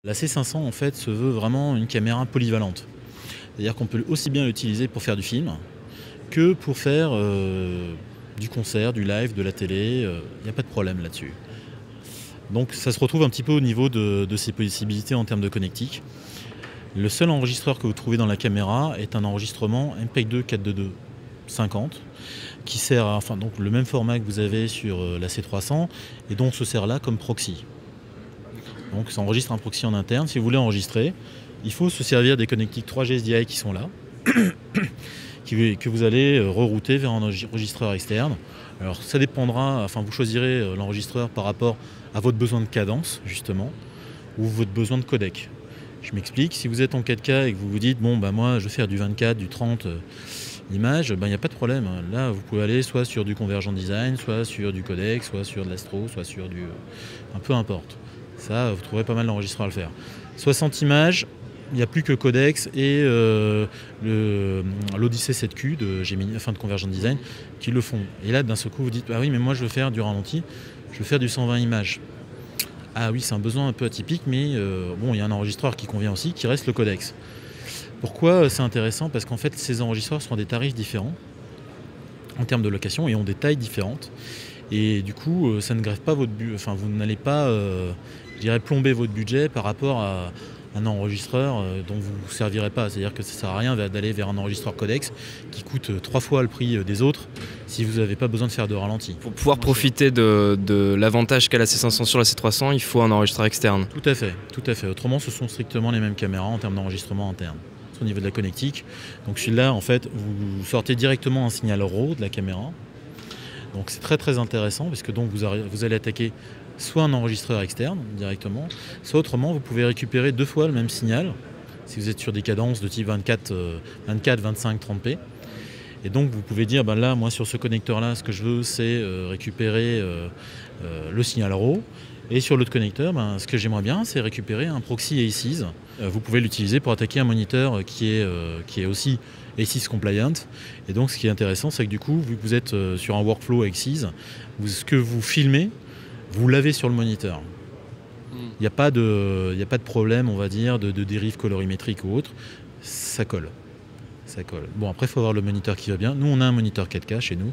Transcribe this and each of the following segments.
La C500 en fait se veut vraiment une caméra polyvalente. C'est-à-dire qu'on peut aussi bien l'utiliser pour faire du film que pour faire du concert, du live, de la télé. Il n'y a pas de problème là-dessus. Donc ça se retrouve un petit peu au niveau de ses possibilités en termes de connectique. Le seul enregistreur que vous trouvez dans la caméra est un enregistrement MPEG-2 422 50 qui sert à, enfin, donc, le même format que vous avez sur la C300 et donc se sert là comme proxy. Donc ça enregistre un proxy en interne. Si vous voulez enregistrer, il faut se servir des connectiques 3G SDI qui sont là, que vous allez rerouter vers un enregistreur externe. Alors ça dépendra, enfin vous choisirez l'enregistreur par rapport à votre besoin de cadence justement, ou votre besoin de codec. Je m'explique, si vous êtes en 4K et que vous vous dites bon bah moi je veux faire du 24, du 30 images, il n'y a pas de problème. Là vous pouvez aller soit sur du convergent design, soit sur du codec, soit sur de l'astro, soit sur du... un peu importe. Ça, vous trouverez pas mal d'enregistreurs à le faire. 60 images, il n'y a plus que Codex et l'Odyssey 7Q de Gemini, enfin de Convergent Design, qui le font. Et là, d'un seul coup, vous dites, ah oui, mais moi je veux faire du ralenti, je veux faire du 120 images. Ah oui, c'est un besoin un peu atypique, mais bon, il y a un enregistreur qui convient aussi, qui reste le Codex. Pourquoi c'est intéressant? Parce qu'en fait, ces enregistreurs sont à des tarifs différents en termes de location et ont des tailles différentes. Et du coup, ça ne grève pas votre budget, enfin, vous n'allez pas, je dirais, plomber votre budget par rapport à un enregistreur dont vous ne servirez pas. C'est-à-dire que ça ne sert à rien d'aller vers un enregistreur Codex qui coûte 3 fois le prix des autres si vous n'avez pas besoin de faire de ralenti. Pour pouvoir profiter de l'avantage qu'a la C500 sur la C300, il faut un enregistreur externe. Tout à fait, tout à fait. Autrement, ce sont strictement les mêmes caméras en termes d'enregistrement interne. Au niveau de la connectique. Donc celui-là, en fait, vous sortez directement un signal RAW de la caméra. Donc c'est très très intéressant parce que donc vous allez attaquer soit un enregistreur externe directement, soit autrement vous pouvez récupérer 2 fois le même signal si vous êtes sur des cadences de type 24, 25, 30p. Et donc vous pouvez dire, ben là, moi sur ce connecteur là, ce que je veux c'est récupérer le signal RAW. Et sur l'autre connecteur, ben, ce que j'aimerais bien, c'est récupérer un proxy ACES. Vous pouvez l'utiliser pour attaquer un moniteur qui est aussi ACES compliant. Et donc, ce qui est intéressant, c'est que du coup, vu que vous êtes sur un workflow ACES, ce que vous filmez, vous l'avez sur le moniteur. Il n'y a pas de problème, on va dire, de dérive colorimétrique ou autre. Ça colle. Ça colle. Bon, après, il faut avoir le moniteur qui va bien. Nous, on a un moniteur 4K chez nous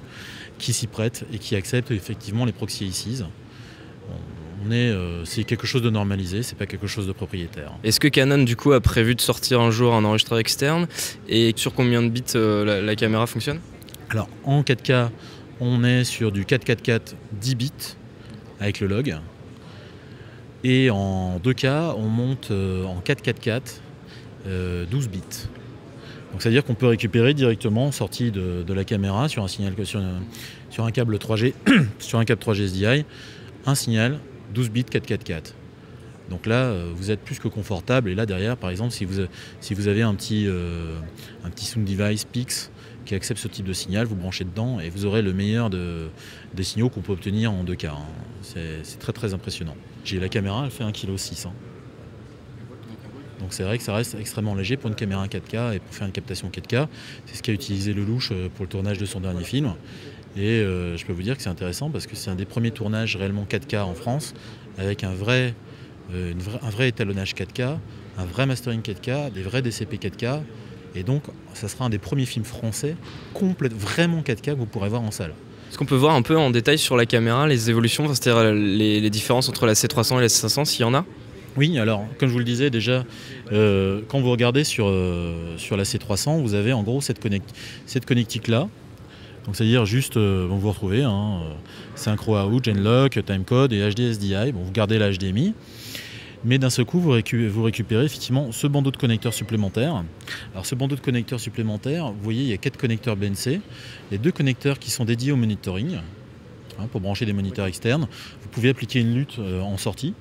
qui s'y prête et qui accepte effectivement les proxy ACES. C'est quelque chose de normalisé, c'est pas quelque chose de propriétaire. Est-ce que Canon du coup a prévu de sortir un jour un enregistreur externe et sur combien de bits la caméra fonctionne? Alors en 4K, on est sur du 444 10 bits avec le log. Et en 2K, on monte en 444 12 bits. Donc c'est à dire qu'on peut récupérer directement sorti de la caméra sur un signal sur un câble 3G sur un câble 3G SDI, un signal 12 bits 444. Donc là, vous êtes plus que confortable. Et là, derrière, par exemple, si vous avez un petit sound device PIX qui accepte ce type de signal, vous branchez dedans et vous aurez le meilleur des signaux qu'on peut obtenir en 2K. C'est très très impressionnant. J'ai la caméra, elle fait 1,6 kg. Donc c'est vrai que ça reste extrêmement léger pour une caméra 4K et pour faire une captation 4K. C'est ce qu'a utilisé Lelouch pour le tournage de son dernier film. Et je peux vous dire que c'est intéressant parce que c'est un des premiers tournages réellement 4K en France, avec un vrai étalonnage 4K, un vrai mastering 4K, des vrais DCP 4K. Et donc, ça sera un des premiers films français vraiment 4K que vous pourrez voir en salle. Est-ce qu'on peut voir un peu en détail sur la caméra les évolutions, c'est-à-dire les différences entre la C300 et la C500, s'il y en a? Oui, alors, comme je vous le disais déjà, quand vous regardez sur la C300, vous avez en gros cette connectique-là. Donc c'est-à-dire juste, vous retrouvez synchro out, genlock, timecode et HD SDI. Bon, vous gardez la HDMI, mais d'un seul coup vous récupérez effectivement ce bandeau de connecteurs supplémentaires. Alors ce bandeau de connecteurs supplémentaires, vous voyez, il y a 4 connecteurs BNC. Il y a 2 connecteurs qui sont dédiés au monitoring, pour brancher des moniteurs externes. Vous pouvez appliquer une lutte en sortie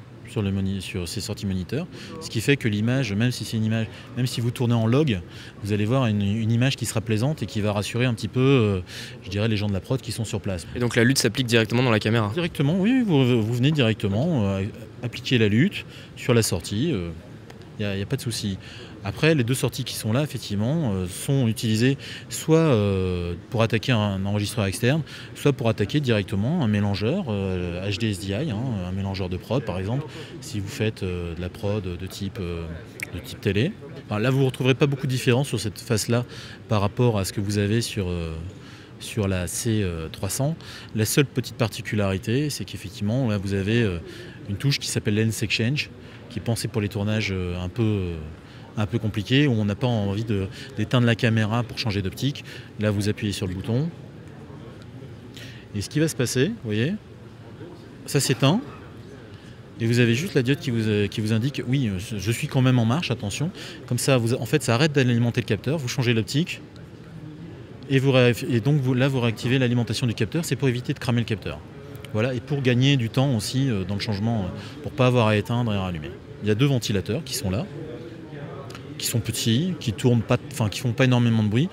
sur ces sorties moniteurs, ce qui fait que l'image, même si vous tournez en log, vous allez voir une image qui sera plaisante et qui va rassurer un petit peu, je dirais, les gens de la prod qui sont sur place. Et donc la lutte s'applique directement dans la caméra? Directement, oui, vous venez directement appliquer la lutte sur la sortie. Il y a pas de souci. Après, les 2 sorties qui sont là, effectivement, sont utilisées soit pour attaquer un enregistreur externe, soit pour attaquer directement un mélangeur HDSDI, hein, un mélangeur de prod par exemple, si vous faites de la prod de type télé. Alors là, vous ne retrouverez pas beaucoup de différence sur cette face-là par rapport à ce que vous avez sur la C300. La seule petite particularité, c'est qu'effectivement, là, vous avez une touche qui s'appelle Lens Exchange, qui est pensée pour les tournages un peu compliqués, où on n'a pas envie d'éteindre la caméra pour changer d'optique. Là, vous appuyez sur le bouton. Et ce qui va se passer, vous voyez, ça s'éteint. Et vous avez juste la diode qui vous indique « Oui, je suis quand même en marche, attention ». Comme ça, en fait, ça arrête d'alimenter le capteur, vous changez l'optique. Et donc là, vous réactivez l'alimentation du capteur. C'est pour éviter de cramer le capteur. Voilà, et pour gagner du temps aussi dans le changement, pour ne pas avoir à éteindre et à rallumer. Il y a 2 ventilateurs qui sont là, qui sont petits, qui font pas énormément de bruit,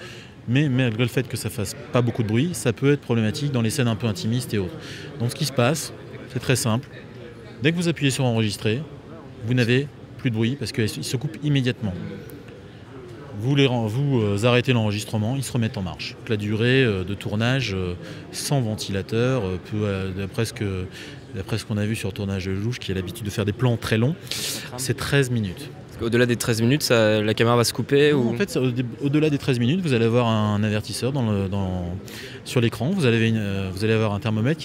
mais malgré le fait que ça fasse pas beaucoup de bruit, ça peut être problématique dans les scènes un peu intimistes et autres. Donc ce qui se passe, c'est très simple. Dès que vous appuyez sur enregistrer, vous n'avez plus de bruit parce qu'il se coupe immédiatement. Vous arrêtez l'enregistrement, ils se remettent en marche. Donc la durée de tournage sans ventilateur, d'après ce qu'on a vu sur le tournage de Lelouch, qui a l'habitude de faire des plans très longs, c'est 13 minutes. Au-delà des 13 minutes, la caméra va se couper ou... En fait, au-delà des 13 minutes, vous allez avoir un avertisseur sur l'écran. Vous allez avoir un thermomètre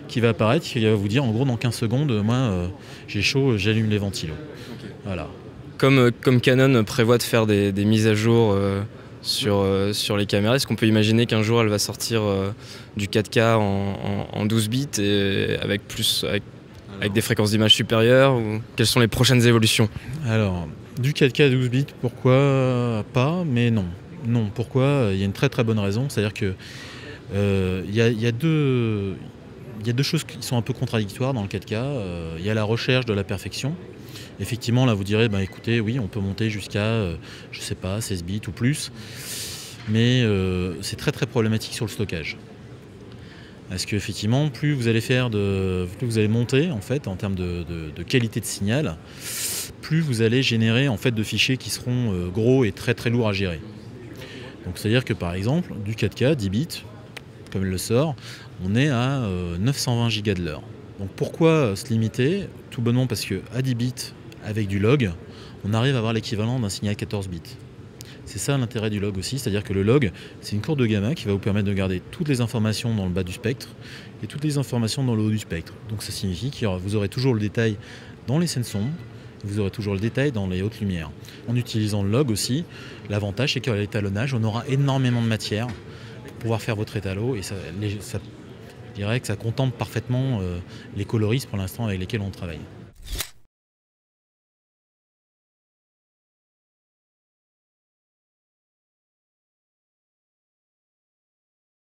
qui va apparaître, qui va vous dire, en gros, dans 15 secondes, moi, j'ai chaud, j'allume les ventilos. Okay. Voilà. Comme Canon prévoit de faire des mises à jour sur les caméras, est-ce qu'on peut imaginer qu'un jour, elle va sortir du 4K en 12 bits et avec des fréquences d'image supérieures ou quelles sont les prochaines évolutions? Alors, du 4K à 12 bits, pourquoi pas, mais non. Non, pourquoi? Il y a une très très bonne raison, c'est-à-dire que il y a deux choses qui sont un peu contradictoires dans le 4K. Il y a la recherche de la perfection. Effectivement, là vous direz, écoutez, oui, on peut monter jusqu'à, je sais pas, 16 bits ou plus, mais c'est très très problématique sur le stockage. Parce qu'effectivement, plus vous allez monter en fait en termes de qualité de signal, plus vous allez générer en fait de fichiers qui seront gros et très très lourds à gérer. Donc c'est-à-dire que par exemple, du 4K 10 bits, comme il le sort, on est à 920 Go de l'heure. Donc pourquoi se limiter? Tout bonnement parce que à 10 bits avec du log, on arrive à avoir l'équivalent d'un signal 14 bits. C'est ça l'intérêt du log aussi, c'est-à-dire que le log, c'est une courbe de gamma qui va vous permettre de garder toutes les informations dans le bas du spectre et toutes les informations dans le haut du spectre. Donc ça signifie que vous aurez toujours le détail dans les scènes sombres, vous aurez toujours le détail dans les hautes lumières. En utilisant le log aussi, l'avantage c'est qu'à l'étalonnage, on aura énormément de matière pour pouvoir faire votre étalo et je dirais que ça contemple parfaitement les coloristes pour l'instant avec lesquels on travaille.